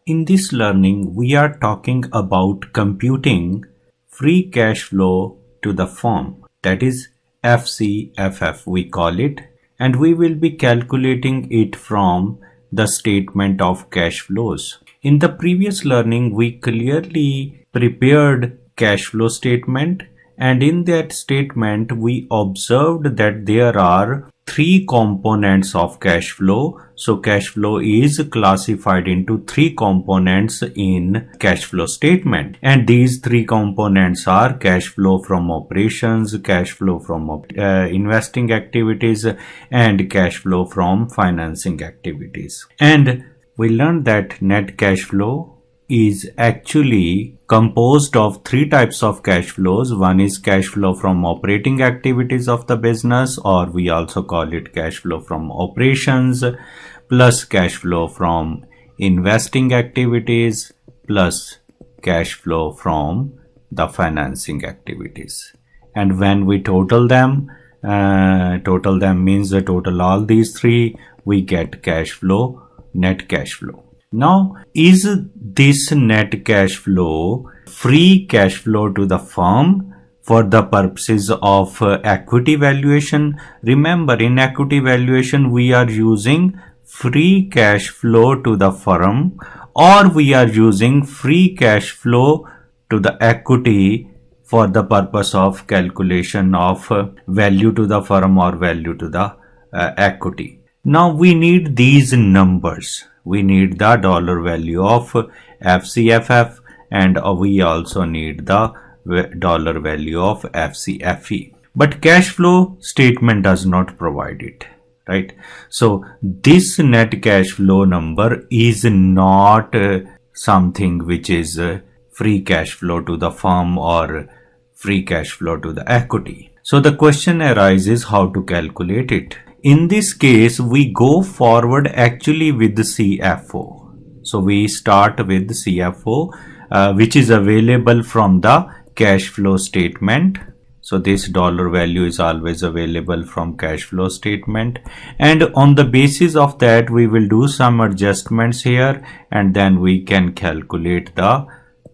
In this learning, we are talking about computing free cash flow to the firm, that is FCFF we call it, and we will be calculating it from the statement of cash flows. In the previous learning, we clearly prepared cash flow statement, and in that statement we observed that there are three components of cash flow. So cash flow is classified into three components in cash flow statement, and these three components are cash flow from operations, cash flow from investing activities, and cash flow from financing activities. And we learned that net cash flow is actually composed of three types of cash flows. One is cash flow from operating activities of the business, or we also call it cash flow from operations, plus cash flow from investing activities, plus cash flow from the financing activities. And when we total them means we total all these three, we get cash flow, net cash flow. Now, is this net cash flow free cash flow to the firm for the purposes of equity valuation? Remember, in equity valuation, we are using free cash flow to the firm, or we are using free cash flow to the equity for the purpose of calculation of value to the firm or value to the equity. Now, we need these numbers. We need the dollar value of FCFF, and we also need the dollar value of FCFE. But cash flow statement does not provide it, right? So this net cash flow number is not something which is free cash flow to the firm or free cash flow to the equity. So the question arises how to calculate it. In this case, we go forward actually with the CFO. So we start with the CFO, which is available from the cash flow statement. So this dollar value is always available from cash flow statement. And on the basis of that, we will do some adjustments here, and then we can calculate the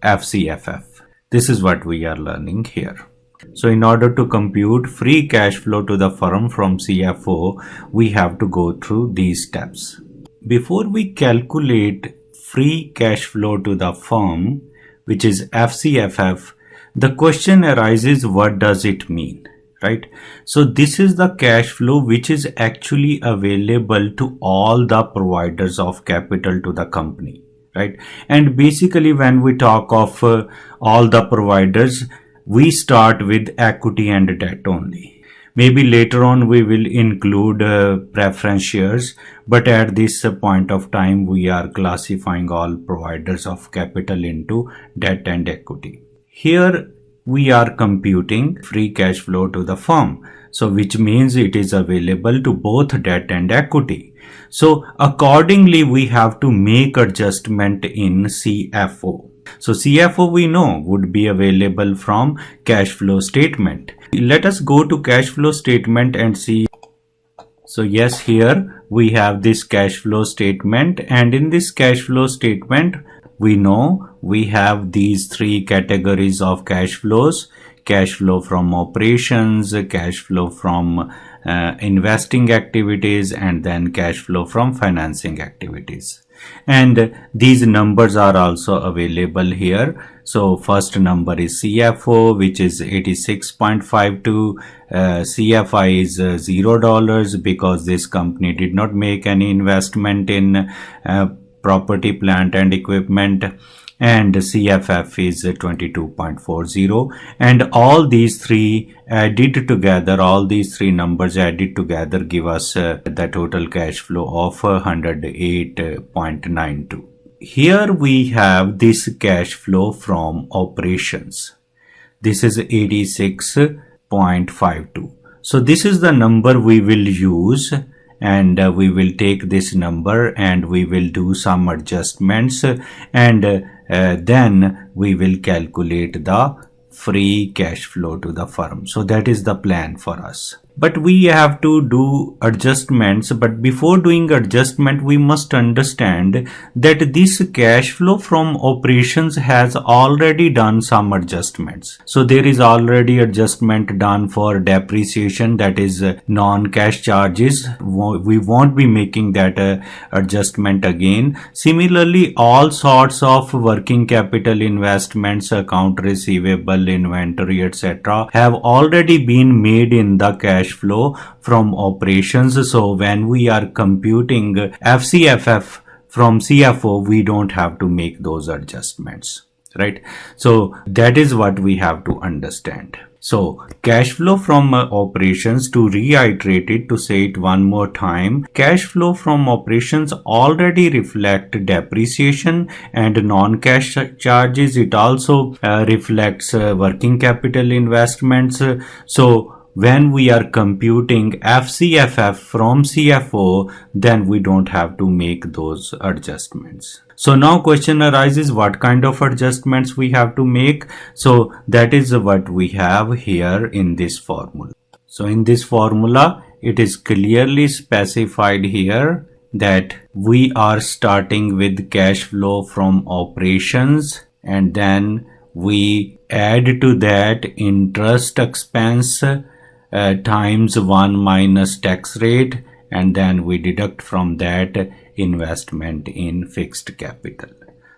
FCFF. This is what we are learning here. So in order to compute free cash flow to the firm from CFO, we have to go through these steps. Before we calculate free cash flow to the firm, which is FCFF, the question arises, what does it mean, right? So this is the cash flow which is actually available to all the providers of capital to the company, right? And basically when we talk of all the providers, we start with equity and debt only. Maybe later on we will include preference shares, but at this point of time we are classifying all providers of capital into debt and equity. Here we are computing free cash flow to the firm, so which means it is available to both debt and equity. So accordingly we have to make adjustment in CFO. So CFO we know would be available from cash flow statement. Let us go to cash flow statement and see. So yes, here we have this cash flow statement, and in this cash flow statement we know we have these three categories of cash flows: cash flow from operations, cash flow from investing activities, and then cash flow from financing activities. And these numbers are also available here. So first number is CFO, which is 86.52. CFI is $0 because this company did not make any investment in property, plant and equipment. And CFF is 22.40, and all these three added together, all these three numbers added together give us the total cash flow of 108.92. Here we have this cash flow from operations. This is 86.52. So this is the number we will use, and we will take this number and we will do some adjustments, and then we will calculate the free cash flow to the firm. So that is the plan for us. but we have to do adjustments. But before doing adjustment, we must understand that this cash flow from operations has already done some adjustments. So there is already adjustment done for depreciation, that is non-cash charges. We won't be making that adjustment again. Similarly, all sorts of working capital investments, account receivable, inventory, etc. have already been made in the cash flow from operations. So when we are computing FCFF from CFO, we don't have to make those adjustments, right? So that is what we have to understand. So cash flow from operations, to reiterate it, to say it one more time, cash flow from operations already reflect depreciation and non-cash charges. It also reflects working capital investments. So when we are computing FCFF from CFO, then we don't have to make those adjustments. So now question arises, what kind of adjustments we have to make? So that is what we have here in this formula. So in this formula, it is clearly specified here that we are starting with cash flow from operations, and then we add to that interest expense times 1 minus tax rate, and then we deduct from that investment in fixed capital.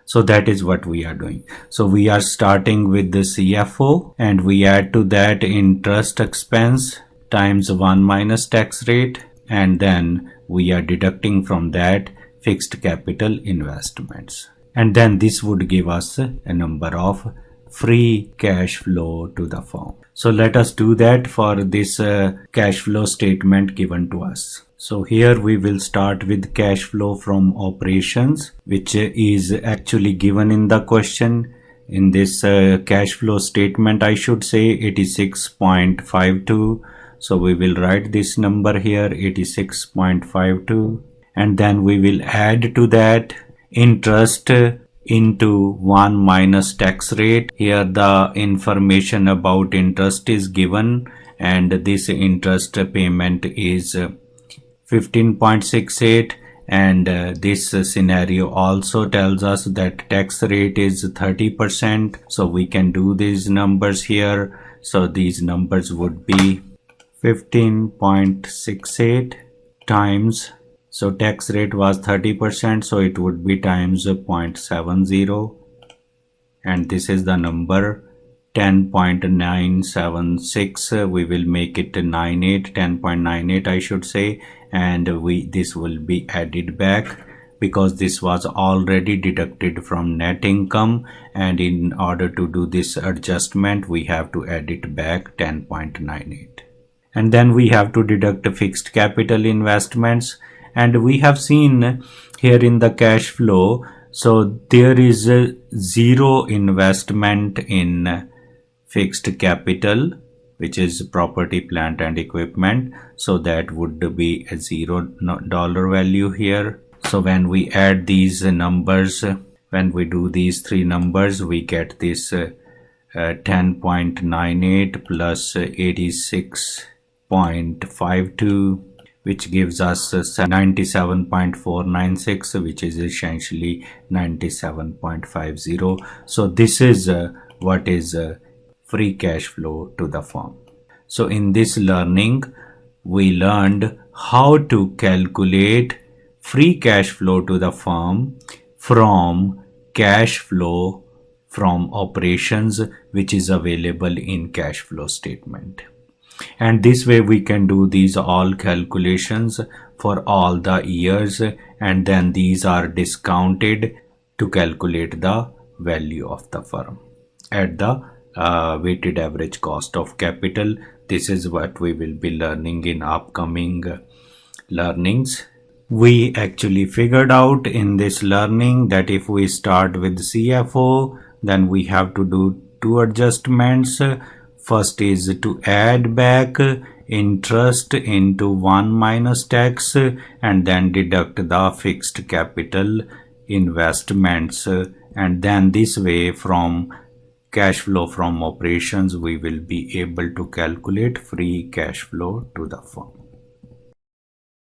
So that is what we are doing. So we are starting with the CFO, and we add to that interest expense times 1 minus tax rate, and then we are deducting from that fixed capital investments. And then this would give us a number of free cash flow to the firm. So let us do that for this cash flow statement given to us. So here we will start with cash flow from operations, which is actually given in the question. In this cash flow statement, I should say 86.52. So we will write this number here, 86.52, and then we will add to that interest into 1 minus tax rate. Here the information about interest is given, and this interest payment is 15.68, and this scenario also tells us that tax rate is 30%. So we can do these numbers here. So these numbers would be 15.68 times, so tax rate was 30%, so it would be times 0.70, and this is the number 10.976. We will make it 10.98 I should say, and this will be added back because this was already deducted from net income, and in order to do this adjustment we have to add it back 10.98, and then we have to deduct fixed capital investments. And we have seen here in the cash flow, so there is a zero investment in fixed capital, which is property, plant and equipment. So that would be a $0 value here. So when we add these numbers, when we do these three numbers, we get this 10.98 plus 86.52, which gives us 97.496, which is essentially 97.50. So this is what is free cash flow to the firm. So in this learning, we learned how to calculate free cash flow to the firm from cash flow from operations, which is available in cash flow statement. And this way we can do these all calculations for all the years, and then these are discounted to calculate the value of the firm at the weighted average cost of capital. This is what we will be learning in upcoming learnings. We actually figured out in this learning that if we start with CFO, then we have to do two adjustments. First is to add back interest into 1 minus tax, and then deduct the fixed capital investments, and then this way from cash flow from operations, we will be able to calculate free cash flow to the firm.